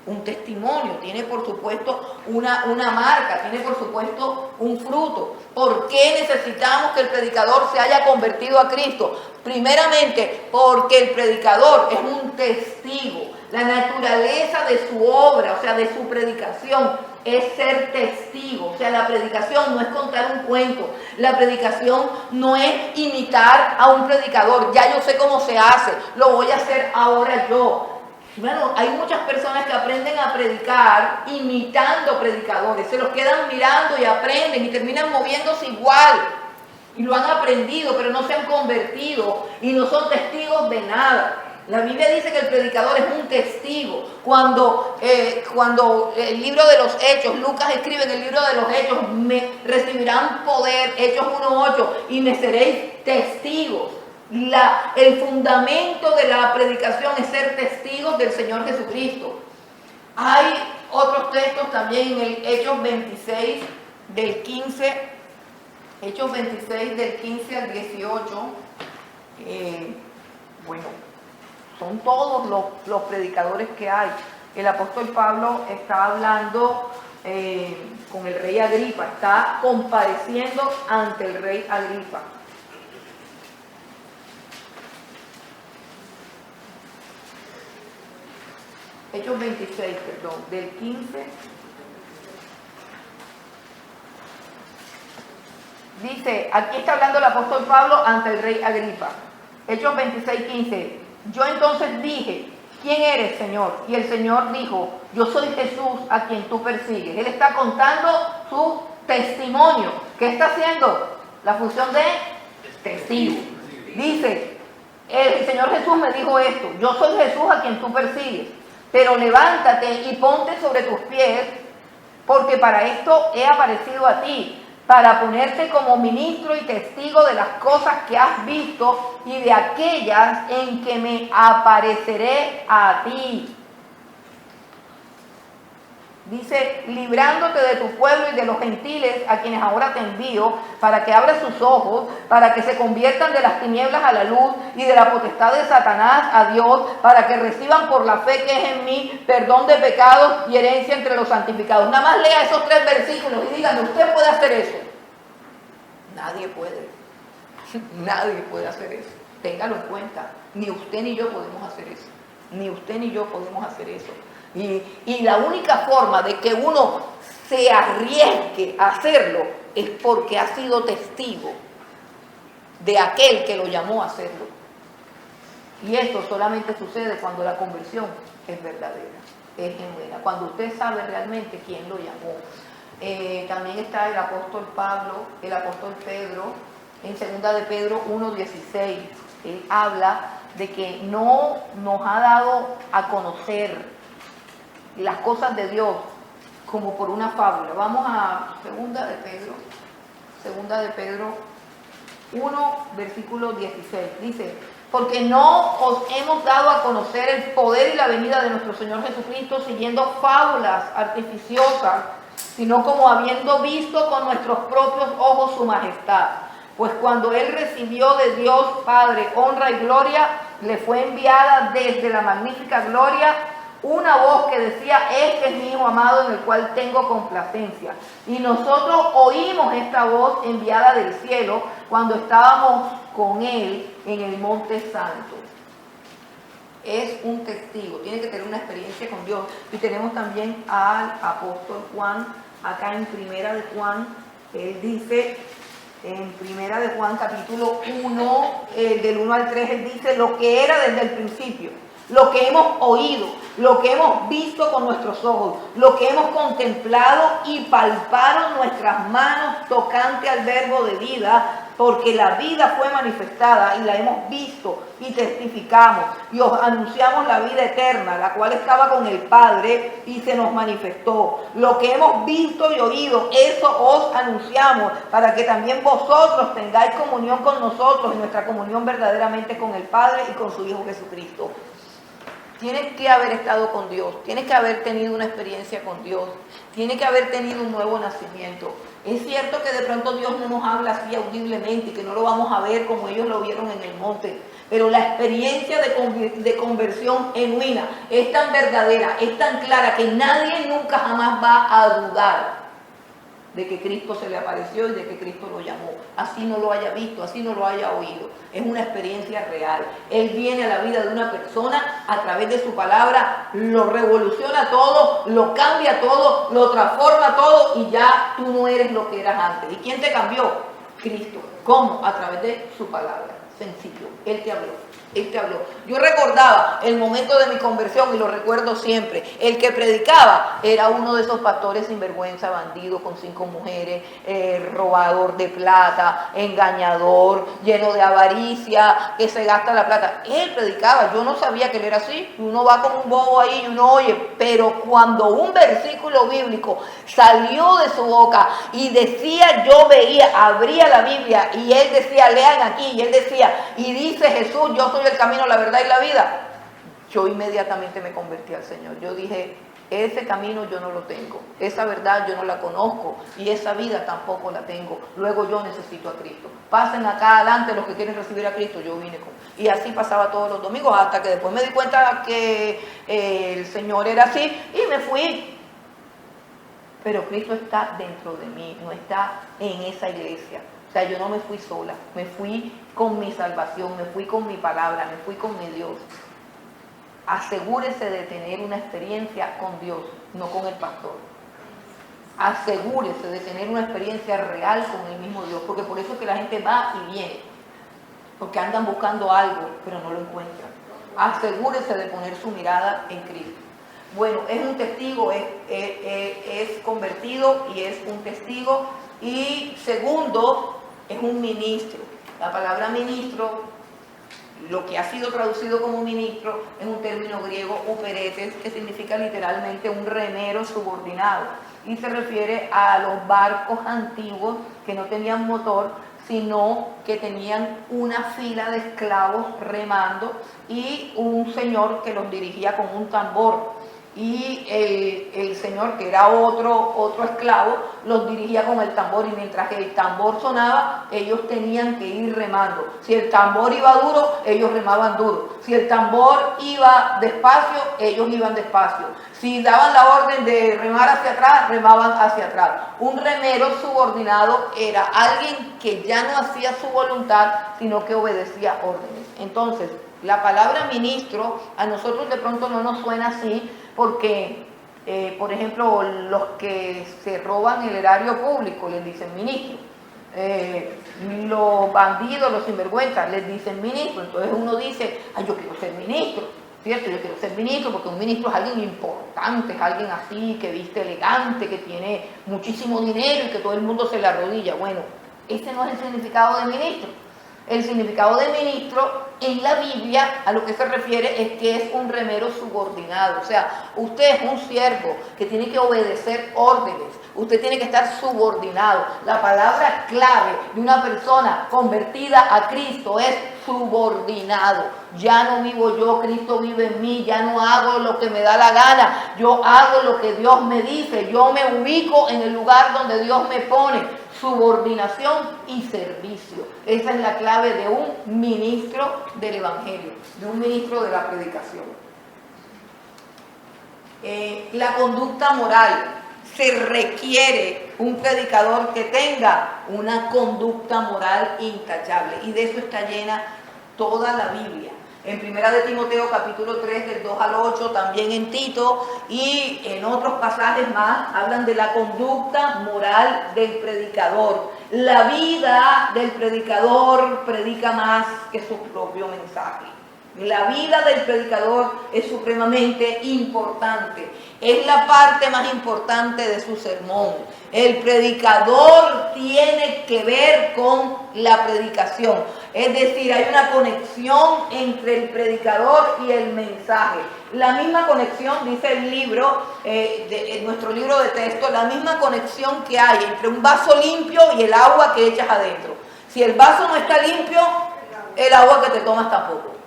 un testimonio, tiene por supuesto una marca, tiene por supuesto un fruto. ¿Por qué necesitamos que el predicador se haya convertido a Cristo? Primeramente, porque el predicador es un testigo. La naturaleza de su obra, o sea, de su predicación, es ser testigo. O sea, la predicación no es contar un cuento. La predicación no es imitar a un predicador. Ya yo sé cómo se hace, lo voy a hacer ahora yo. Bueno, hay muchas personas que aprenden a predicar imitando predicadores. Se los quedan mirando y aprenden y terminan moviéndose igual. Y lo han aprendido, pero no se han convertido y no son testigos de nada. La Biblia dice que el predicador es un testigo. Cuando el libro de los Hechos, Lucas escribe en el libro de los Hechos, recibirán poder, Hechos 1:8, y me seréis testigos. El fundamento de la predicación es ser testigos del Señor Jesucristo. Hay otros textos también en el Hechos 26 del 15, Hechos 26 del 15 al 18. Bueno, son todos los predicadores que hay. El apóstol Pablo está hablando con el rey Agripa, está compareciendo ante el rey Agripa. Hechos 26, perdón, del 15. Dice, aquí está hablando el apóstol Pablo ante el rey Agripa. Hechos 26, 15. Yo entonces dije, ¿quién eres, Señor? Y el Señor dijo, yo soy Jesús a quien tú persigues. Él está contando su testimonio. ¿Qué está haciendo? La función de testigo. Dice, el Señor Jesús me dijo esto, yo soy Jesús a quien tú persigues. Pero levántate y ponte sobre tus pies, porque para esto he aparecido a ti, para ponerte como ministro y testigo de las cosas que has visto y de aquellas en que me apareceré a ti. Dice, librándote de tu pueblo y de los gentiles a quienes ahora te envío, para que abras sus ojos, para que se conviertan de las tinieblas a la luz y de la potestad de Satanás a Dios, para que reciban por la fe que es en mí perdón de pecados y herencia entre los santificados. Nada más lea esos 3 versículos y dígame, ¿usted puede hacer eso? Nadie puede. Nadie puede hacer eso. Téngalo en cuenta. Ni usted ni yo podemos hacer eso. Ni usted ni yo podemos hacer eso. Y la única forma de que uno se arriesgue a hacerlo es porque ha sido testigo de aquel que lo llamó a hacerlo. Y esto solamente sucede cuando la conversión es verdadera, es genuina, cuando usted sabe realmente quién lo llamó. También está el apóstol Pablo, el apóstol Pedro, en 2 de Pedro 1:16. Él habla de que no nos ha dado a conocer las cosas de Dios como por una fábula. Vamos a 2 de Pedro 1, versículo 16. Dice, porque no os hemos dado a conocer el poder y la venida de nuestro Señor Jesucristo siguiendo fábulas artificiosas, sino como habiendo visto con nuestros propios ojos su majestad. Pues cuando Él recibió de Dios Padre honra y gloria, le fue enviada desde la magnífica gloria una voz que decía, este es mi Hijo amado en el cual tengo complacencia. Y nosotros oímos esta voz enviada del cielo cuando estábamos con Él en el Monte Santo. Es un testigo, tiene que tener una experiencia con Dios. Y tenemos también al apóstol Juan, acá en Primera de Juan, él dice, en Primera de Juan capítulo 1, del 1 al 3, él dice lo que era desde el principio, lo que hemos oído, lo que hemos visto con nuestros ojos, lo que hemos contemplado y palparon nuestras manos tocante al verbo de vida, porque la vida fue manifestada y la hemos visto y testificamos y os anunciamos la vida eterna, la cual estaba con el Padre y se nos manifestó. Lo que hemos visto y oído, eso os anunciamos, para que también vosotros tengáis comunión con nosotros y nuestra comunión verdaderamente con el Padre y con su Hijo Jesucristo. Tienes que haber estado con Dios, tienes que haber tenido una experiencia con Dios, tienes que haber tenido un nuevo nacimiento. Es cierto que de pronto Dios no nos habla así audiblemente y que no lo vamos a ver como ellos lo vieron en el monte, pero la experiencia de conversión genuina es tan verdadera, es tan clara que nadie nunca jamás va a dudar de que Cristo se le apareció y de que Cristo lo llamó. Así no lo haya visto, así no lo haya oído. Es una experiencia real. Él viene a la vida de una persona a través de su palabra, lo revoluciona todo, lo cambia todo, lo transforma todo y ya tú no eres lo que eras antes. ¿Y quién te cambió? Cristo. ¿Cómo? A través de su palabra. Sencillo. Él te habló. Él te habló. Yo recordaba el momento de mi conversión y lo recuerdo siempre. El que predicaba era uno de esos pastores sinvergüenza, bandido, con 5 mujeres, robador de plata, engañador, lleno de avaricia, que se gasta la plata. Él predicaba. Yo no sabía que él era así. Uno va como un bobo ahí y uno oye. Pero cuando un versículo bíblico salió de su boca y decía, yo veía, abría la Biblia y él decía, lean aquí, y él decía, y dice Jesús, yo soy el camino, la verdad y la vida. Yo inmediatamente me convertí al Señor. Yo dije, ese camino yo no lo tengo, esa verdad yo no la conozco y esa vida tampoco la tengo. Luego yo necesito a Cristo. Pasen acá adelante los que quieren recibir a Cristo, yo vine con. Y así pasaba todos los domingos hasta que después me di cuenta que el Señor era así y me fui. Pero Cristo está dentro de mí, no está en esa iglesia. O sea, yo no me fui sola, me fui con mi salvación, me fui con mi palabra, me fui con mi Dios. Asegúrese de tener una experiencia con Dios, no con el pastor. Asegúrese de tener una experiencia real con el mismo Dios, porque por eso es que la gente va y viene, porque andan buscando algo, pero no lo encuentran. Asegúrese de poner su mirada en Cristo. Bueno, es un testigo, es convertido y es un testigo. Y segundo, es un ministro. La palabra ministro, lo que ha sido traducido como ministro, es un término griego, uperetes, que significa literalmente un remero subordinado. Y se refiere a los barcos antiguos que no tenían motor, sino que tenían una fila de esclavos remando y un señor que los dirigía con un tambor. Y el señor, que era otro esclavo, los dirigía con el tambor, y mientras que el tambor sonaba, ellos tenían que ir remando. Si el tambor iba duro, ellos remaban duro. Si el tambor iba despacio, ellos iban despacio. Si daban la orden de remar hacia atrás, remaban hacia atrás. Un remero subordinado era alguien que ya no hacía su voluntad, sino que obedecía órdenes. Entonces, la palabra ministro a nosotros de pronto no nos suena así, porque, por ejemplo, los que se roban el erario público les dicen ministro. Los bandidos, los sinvergüenzas les dicen ministro. Entonces uno dice, ay, yo quiero ser ministro, ¿cierto? Yo quiero ser ministro porque un ministro es alguien importante, es alguien así, que viste elegante, que tiene muchísimo dinero y que todo el mundo se le arrodilla. Bueno, ese no es el significado de ministro. El significado de ministro en la Biblia a lo que se refiere es que es un remero subordinado. O sea, usted es un siervo que tiene que obedecer órdenes. Usted tiene que estar subordinado. La palabra clave de una persona convertida a Cristo es subordinado. Ya no vivo yo, Cristo vive en mí. Ya no hago lo que me da la gana. Yo hago lo que Dios me dice. Yo me ubico en el lugar donde Dios me pone. Subordinación y servicio. Esa es la clave de un ministro del Evangelio, de un ministro de la predicación. La conducta moral. Se requiere un predicador que tenga una conducta moral intachable, y de eso está llena toda la Biblia. En 1 de Timoteo capítulo 3 del 2 al 8, también en Tito y en otros pasajes más, hablan de la conducta moral del predicador. La vida del predicador predica más que su propio mensaje. La vida del predicador es supremamente importante. Es la parte más importante de su sermón. El predicador tiene que ver con la predicación. Es decir, hay una conexión entre el predicador y el mensaje. La misma conexión, dice el libro, nuestro libro de texto, la misma conexión que hay entre un vaso limpio y el agua que echas adentro. Si el vaso no está limpio, el agua que te tomas tampoco.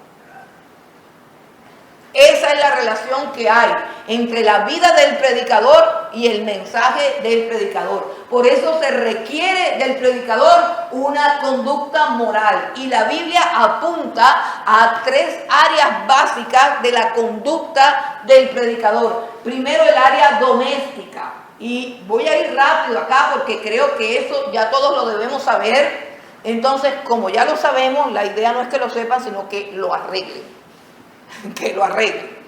Esa es la relación que hay entre la vida del predicador y el mensaje del predicador. Por eso se requiere del predicador una conducta moral. Y la Biblia apunta a 3 áreas básicas de la conducta del predicador. Primero, el área doméstica. Y voy a ir rápido acá porque creo que eso ya todos lo debemos saber. Entonces, como ya lo sabemos, la idea no es que lo sepan, sino que lo arreglen. Que lo arreglen.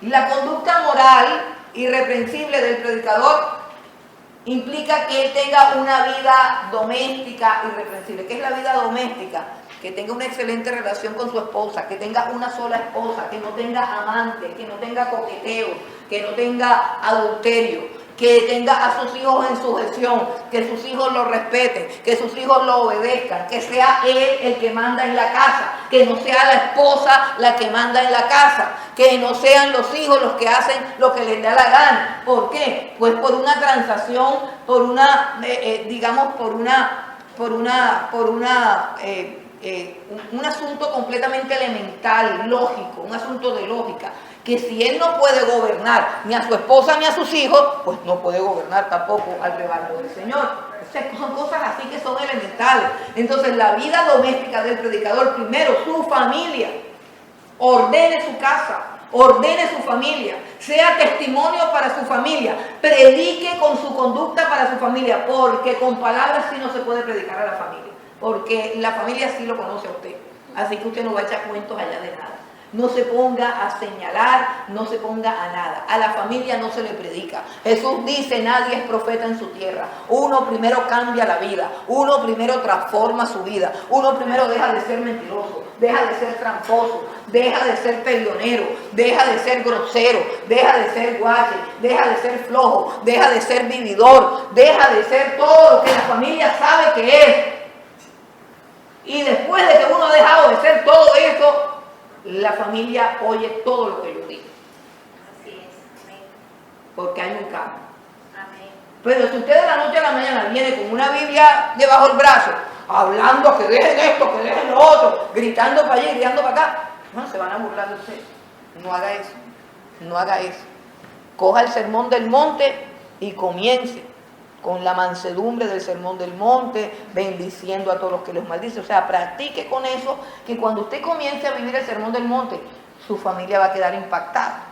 La conducta moral irreprensible del predicador implica que él tenga una vida doméstica irreprensible. ¿Qué es la vida doméstica? Que tenga una excelente relación con su esposa, que tenga una sola esposa, que no tenga amante, que no tenga coqueteo, que no tenga adulterio, que tenga a sus hijos en sujeción, que sus hijos lo respeten, que sus hijos lo obedezcan, que sea él el que manda en la casa, que no sea la esposa la que manda en la casa, que no sean los hijos los que hacen lo que les da la gana. ¿Por qué? Pues por una transacción, por una, un asunto completamente elemental, lógico, un asunto de lógica, que si él no puede gobernar ni a su esposa ni a sus hijos, pues no puede gobernar tampoco al rebaño del Señor. O sea, son cosas así que son elementales. Entonces, la vida doméstica del predicador, primero, su familia, ordene su casa, ordene su familia, sea testimonio para su familia, predique con su conducta para su familia, porque con palabras sí no se puede predicar a la familia, porque la familia sí lo conoce a usted, así que usted no va a echar cuentos allá de nada. No se ponga a señalar, no se ponga a nada. A la familia no se le predica. Jesús dice, nadie es profeta en su tierra. Uno primero cambia la vida. Uno primero transforma su vida. Uno primero deja de ser mentiroso, deja de ser tramposo, deja de ser peleonero, deja de ser grosero, deja de ser guache, deja de ser flojo, deja de ser vividor, deja de ser todo lo que la familia sabe que es. Y después de que uno ha dejado de ser todo eso, la familia oye todo lo que yo digo. Así es. Amén. Porque hay un cambio. Amén. Pero si usted de la noche a la mañana viene con una Biblia debajo del brazo, hablando que dejen esto, que dejen lo otro, gritando para allá y gritando para acá, bueno, se van a burlar de usted. No haga eso. No haga eso. Coja el sermón del monte y comience con la mansedumbre del sermón del monte, bendiciendo a todos los que los maldicen. O sea, practique con eso, que cuando usted comience a vivir el sermón del monte, su familia va a quedar impactada.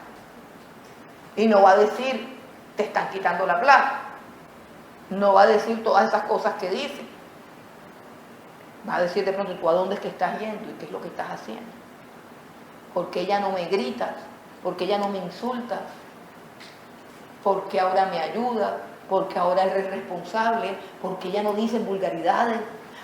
Y no va a decir, te están quitando la plata. No va a decir todas esas cosas que dicen. Va a decir de pronto, ¿tú a dónde es que estás yendo? ¿Y qué es lo que estás haciendo? ¿Por qué ya no me gritas? ¿Por qué ya no me insultas? ¿Por qué ahora me ayudas? Porque ahora eres responsable, porque ya no dicen vulgaridades,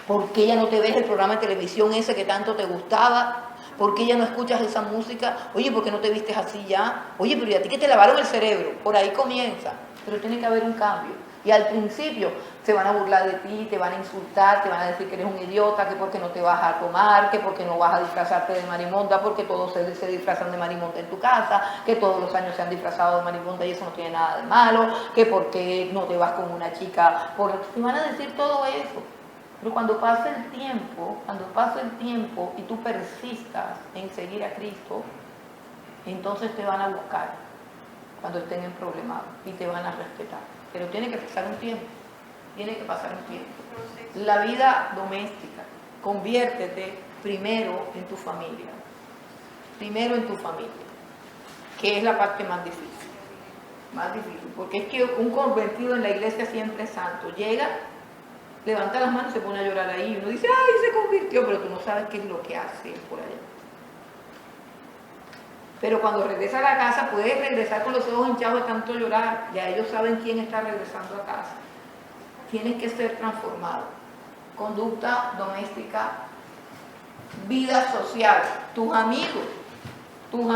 porque ya no te ves el programa de televisión ese que tanto te gustaba, porque ya no escuchas esa música, oye, ¿por qué no te vistes así ya? Oye, pero ¿y a ti que te lavaron el cerebro? Por ahí comienza, pero tiene que haber un cambio. Y al principio se van a burlar de ti, te van a insultar, te van a decir que eres un idiota, que porque no te vas a tomar, que porque no vas a disfrazarte de marimonda, porque todos se disfrazan de marimonda en tu casa, que todos los años se han disfrazado de marimonda y eso no tiene nada de malo, que porque no te vas con una chica, te van a decir todo eso. Pero cuando pase el tiempo y tú persistas en seguir a Cristo, entonces te van a buscar cuando estén en problemas y te van a respetar. Pero tiene que pasar un tiempo. La vida doméstica, conviértete primero en tu familia. Que es la parte más difícil. Porque es que un convertido en la iglesia siempre es santo. Llega, levanta las manos y se pone a llorar ahí. Y uno dice, ¡ay, se convirtió! Pero tú no sabes qué es lo que hace por allá. Pero cuando regresa a la casa, puedes regresar con los ojos hinchados de tanto llorar. Ya ellos saben quién está regresando a casa. Tienes que ser transformado. Conducta doméstica, vida social, tus amigos. Tú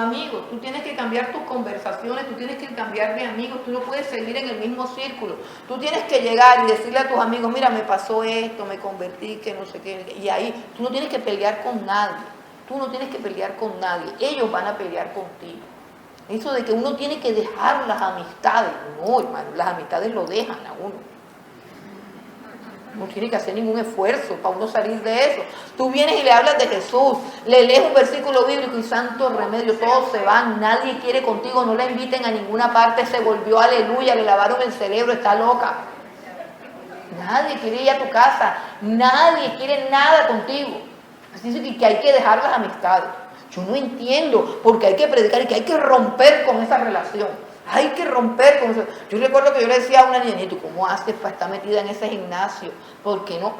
tienes que cambiar tus conversaciones, tú tienes que cambiar de amigos, tú no puedes seguir en el mismo círculo. Tú tienes que llegar y decirle a tus amigos, mira, me pasó esto, me convertí, que no sé qué. Y ahí, tú no tienes que pelear con nadie. Ellos van a pelear contigo. Eso de que uno tiene que dejar las amistades, no, hermano, las amistades lo dejan a uno. No tiene que hacer ningún esfuerzo para uno salir de eso. Tú vienes y le hablas de Jesús, le lees un versículo bíblico y santo remedio, todos se van, nadie quiere contigo, no la inviten a ninguna parte, se volvió aleluya, le lavaron el cerebro, está loca. Nadie quiere ir a tu casa, nadie quiere nada contigo. Así es que hay que dejar las amistades. Yo no entiendo porque hay que predicar y que hay que romper con esa relación. Hay que romper con eso. Yo recuerdo que yo le decía a una niña, ¿tú cómo haces para estar metida en ese gimnasio? ¿Por qué no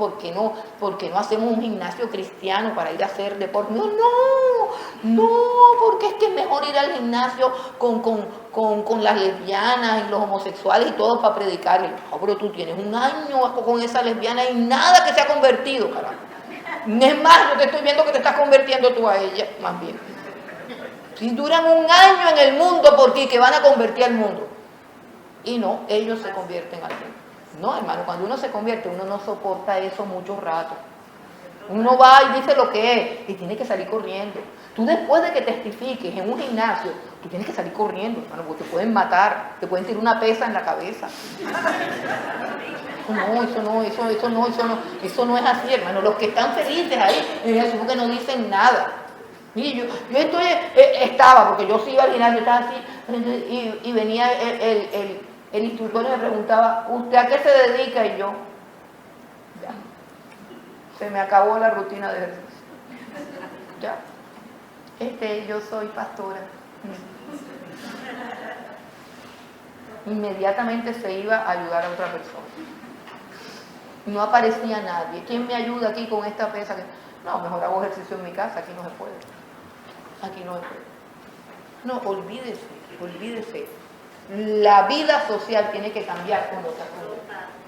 hacemos un gimnasio cristiano para ir a hacer deporte? No, porque es que es mejor ir al gimnasio con las lesbianas y los homosexuales y todo para predicarles. No, pero tú tienes un año con esa lesbiana y nada que se ha convertido, carajo. Es más, yo te estoy viendo que te estás convirtiendo tú a ella, más bien. Si duran un año en el mundo por ti, que van a convertir al mundo. Y no, ellos se convierten al mundo. No, hermano, cuando uno se convierte, uno no soporta eso mucho rato. Uno va y dice lo que es y tiene que salir corriendo. Tú después de que testifiques en un gimnasio, tú tienes que salir corriendo, hermano, porque te pueden matar, te pueden tirar una pesa en la cabeza. Eso no es así, hermano. Los que están felices ahí, es porque no dicen nada. Mire, yo estaba, porque yo sí iba al gimnasio, estaba así, y venía el instructor y me preguntaba, ¿usted a qué se dedica? Y yo, ya, se me acabó la rutina de ejercicio. Ya, yo soy pastora. Inmediatamente se iba a ayudar a otra persona. No aparecía nadie. ¿Quién me ayuda aquí con esta pesa? No, mejor hago ejercicio en mi casa, aquí no se puede. Aquí no se puede. No, olvídese. La vida social tiene que cambiar cuando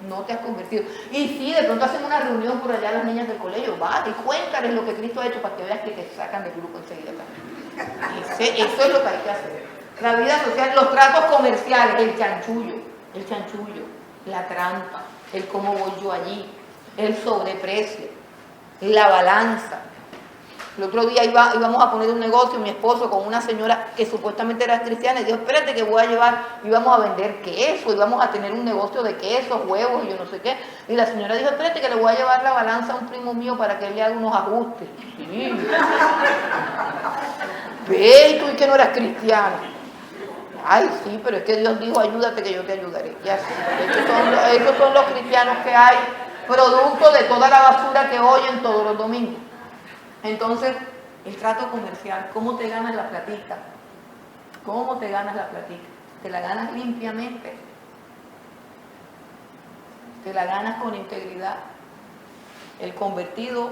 no te has convertido. Y sí, de pronto hacen una reunión por allá las niñas del colegio, va y cuéntales lo que Cristo ha hecho para que veas que te sacan del grupo enseguida también. Eso es lo que hay que hacer. La vida social, los tratos comerciales, el chanchullo, la trampa, el cómo voy yo allí, el sobreprecio, la balanza. El otro día íbamos a poner un negocio, mi esposo con una señora que supuestamente era cristiana, y dijo, espérate que voy a llevar, íbamos a vender queso, íbamos a tener un negocio de queso, huevos y yo no sé qué. Y la señora dijo, espérate que le voy a llevar la balanza a un primo mío para que él le haga unos ajustes. Sí. Ve, y tú y que no eras cristiano. Ay, sí, pero es que Dios dijo, ayúdate que yo te ayudaré. Ya sí, esos son los cristianos que hay, producto de toda la basura que oyen todos los domingos. Entonces, el trato comercial, ¿cómo te ganas la platita? ¿Te la ganas limpiamente? ¿Te la ganas con integridad? El convertido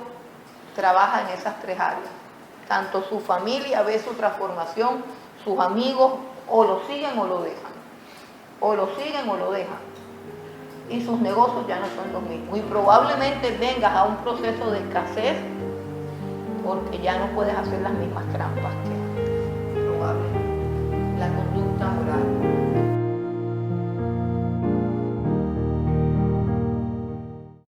trabaja en esas tres áreas. Tanto su familia ve su transformación, sus amigos o lo siguen o lo dejan. Y sus negocios ya no son los mismos. Y probablemente vengas a un proceso de escasez porque ya no puedes hacer las mismas trampas que